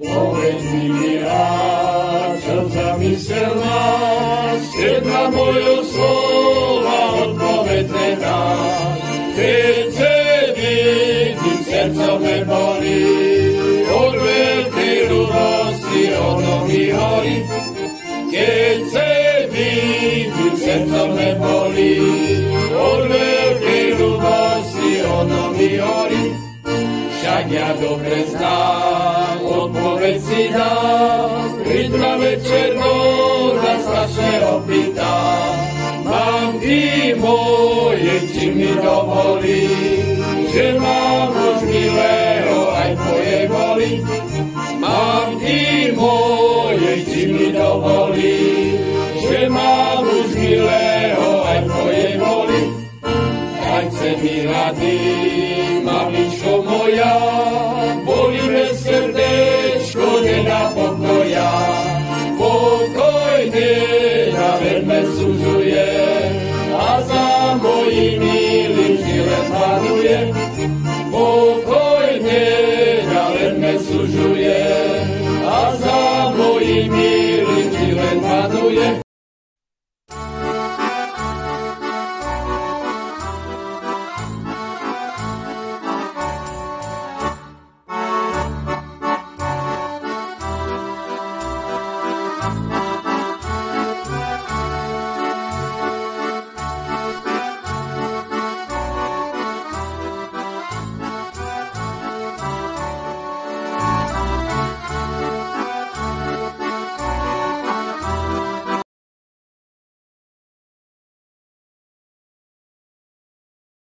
Povedz mi rád, čo zamyslel máš, keď na moje slova odpoveď nedáš. Keď se vidím, srdcom nebolí, od veľkej ľúbosti ono mi horí. Keď se vidím, srdcom nebolí, od veľkej ľúbosti ono mi horí. Však ja dobre znám, odpoveď si dám, keď na večer na strašne opýtam. Mám ty moje, či mi dovolí, že mám už milého aj tvojej voli. Mám ty moje, či mi dovolí, že mám už milého aj tvojej voli. Daj se mi rady, mamičko moja,